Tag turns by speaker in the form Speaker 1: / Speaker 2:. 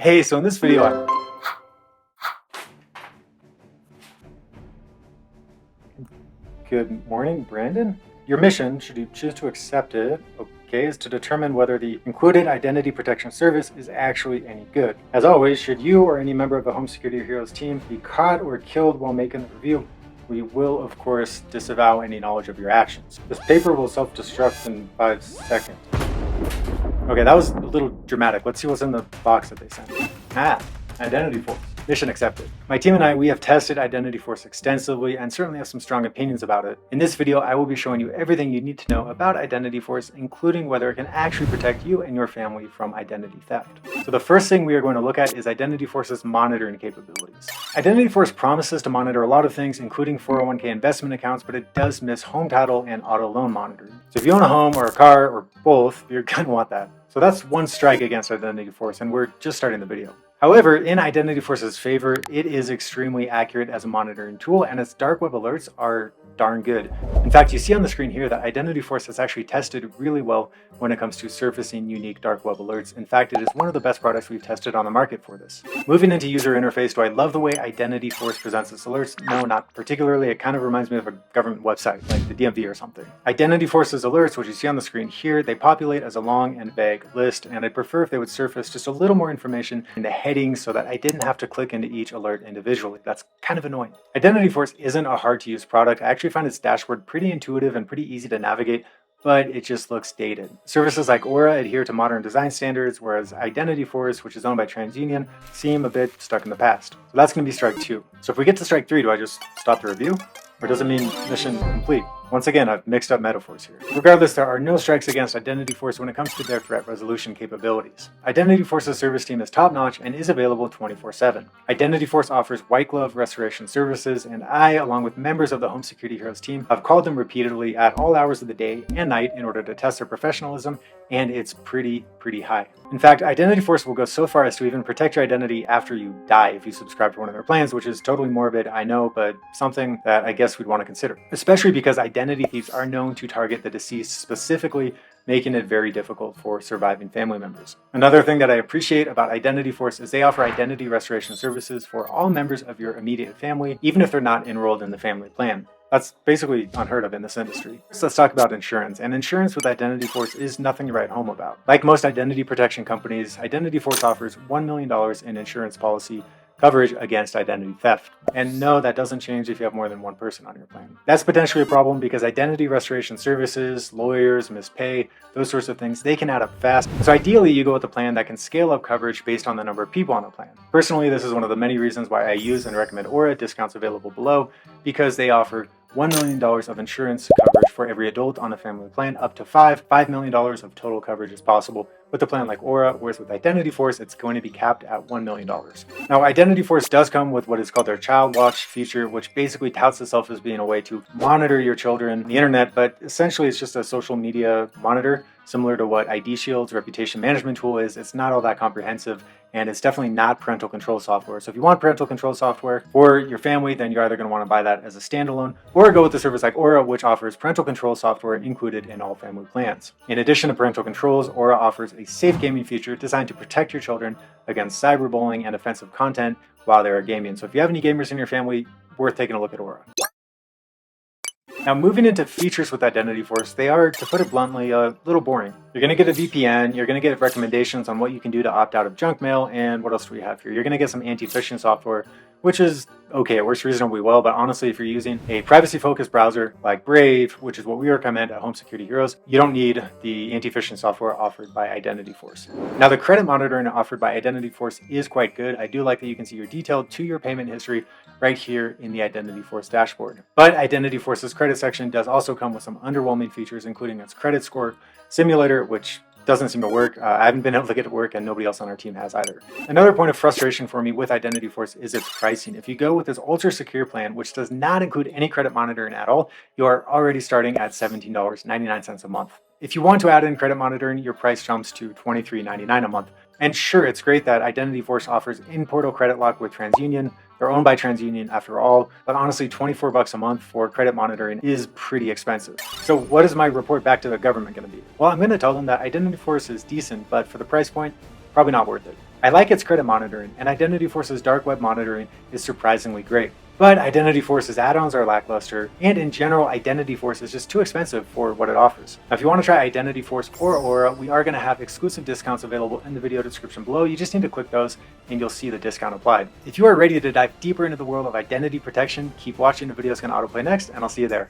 Speaker 1: Hey, so in this video, Good morning, Brandon. Your mission, should you choose to accept it, okay, is to determine whether the included identity protection service is actually any good. As always, should you or any member of the Home Security Heroes team be caught or killed while making the review, we will, of course, disavow any knowledge of your actions. This paper will self-destruct in 5 seconds. Okay, that was a little dramatic. Let's see what's in the box that they sent. IdentityForce. Mission accepted. My team and I, we have tested IdentityForce extensively and certainly have some strong opinions about it. In this video, I will be showing you everything you need to know about IdentityForce, including whether it can actually protect you and your family from identity theft. So the first thing we are going to look at is IdentityForce's monitoring capabilities. IdentityForce promises to monitor a lot of things, including 401k investment accounts, but it does miss home title and auto loan monitoring. So if you own a home or a car or both, you're going to want that. So that's one strike against IdentityForce, and we're just starting the video. However, in IdentityForce's favor, it is extremely accurate as a monitoring tool, and its dark web alerts are darn good. In fact, you see on the screen here that IdentityForce has actually tested really well when it comes to surfacing unique dark web alerts. In fact, it is one of the best products we've tested on the market for this. Moving into user interface, do I love the way IdentityForce presents its alerts? No, not particularly. It kind of reminds me of a government website, like the DMV or something. IdentityForce's alerts, which you see on the screen here, they populate as a long and vague list, and I'd prefer if they would surface just a little more information in the headings so that I didn't have to click into each alert individually. That's kind of annoying. IdentityForce isn't a hard to use product. I actually find its dashboard pretty intuitive and pretty easy to navigate, but it just looks dated. Services like Aura adhere to modern design standards, whereas IdentityForce, which is owned by TransUnion, seem a bit stuck in the past. So that's going to be strike 2. So if we get to strike 3, do I just stop the review? Or does it mean mission complete? Once again, I've mixed up metaphors here. Regardless, there are no strikes against IdentityForce when it comes to their threat resolution capabilities. IdentityForce's service team is top-notch and is available 24/7. IdentityForce offers white glove restoration services, and I, along with members of the Home Security Heroes team, have called them repeatedly at all hours of the day and night in order to test their professionalism, and it's pretty high. In fact, IdentityForce will go so far as to even protect your identity after you die if you subscribe to one of their plans, which is totally morbid, I know, but something that I guess we'd want to consider. Especially because identity thieves are known to target the deceased specifically, making it very difficult for surviving family members. Another thing that I appreciate about IdentityForce is they offer identity restoration services for all members of your immediate family, even if they're not enrolled in the family plan. That's basically unheard of in this industry. So let's talk about insurance. And insurance with IdentityForce is nothing to write home about. Like most identity protection companies, IdentityForce offers $1 million in insurance policy coverage against identity theft. And no, that doesn't change if you have more than one person on your plan. That's potentially a problem because identity restoration services, lawyers, missed pay, those sorts of things, they can add up fast. So ideally, you go with a plan that can scale up coverage based on the number of people on the plan. Personally, this is one of the many reasons why I use and recommend Aura, discounts available below, because they offer $1 million of insurance coverage for every adult on a family plan, up to $5 million of total coverage is possible with a plan like Aura, whereas with IdentityForce, it's going to be capped at $1 million. Now, IdentityForce does come with what is called their Child Watch feature, which basically touts itself as being a way to monitor your children on the internet, but essentially it's just a social media monitor, similar to what ID Shield's reputation management tool is. It's not all that comprehensive, and it's definitely not parental control software. So if you want parental control software for your family, then you're either going to want to buy that as a standalone or go with a service like Aura, which offers parental control software included in all family plans. In addition to parental controls, Aura offers a safe gaming feature designed to protect your children against cyberbullying and offensive content while they're gaming. So if you have any gamers in your family, worth taking a look at Aura. Now, moving into features with IdentityForce, they are, to put it bluntly, a little boring. You're going to get a VPN, you're going to get recommendations on what you can do to opt out of junk mail, and what else do we have here? You're going to get some anti-phishing software, which is okay, it works reasonably well, but honestly, if you're using a privacy-focused browser like Brave, which is what we recommend at Home Security Heroes, you don't need the anti-phishing software offered by IdentityForce. Now, the credit monitoring offered by IdentityForce is quite good. I do like that you can see your detailed 2-year payment history right here in the IdentityForce dashboard. But IdentityForce's credit section does also come with some underwhelming features, including its credit score simulator, which doesn't seem to work. I haven't been able to get it to work, and nobody else on our team has either. Another point of frustration for me with IdentityForce is its pricing. If you go with this Ultra Secure plan, which does not include any credit monitoring at all, you are already starting at $17.99 a month. If you want to add in credit monitoring, your price jumps to $23.99 a month. And sure, it's great that IdentityForce offers in-portal credit lock with TransUnion. They're owned by TransUnion after all, but honestly, $24 a month for credit monitoring is pretty expensive. So what is my report back to the government going to be? Well, I'm going to tell them that IdentityForce is decent, but for the price point, probably not worth it. I like its credit monitoring, and IdentityForce's dark web monitoring is surprisingly great. But IdentityForce's add-ons are lackluster, and in general, IdentityForce is just too expensive for what it offers. Now, if you want to try IdentityForce or Aura, we are going to have exclusive discounts available in the video description below. You just need to click those, and you'll see the discount applied. If you are ready to dive deeper into the world of identity protection, keep watching. The video is going to autoplay next, and I'll see you there.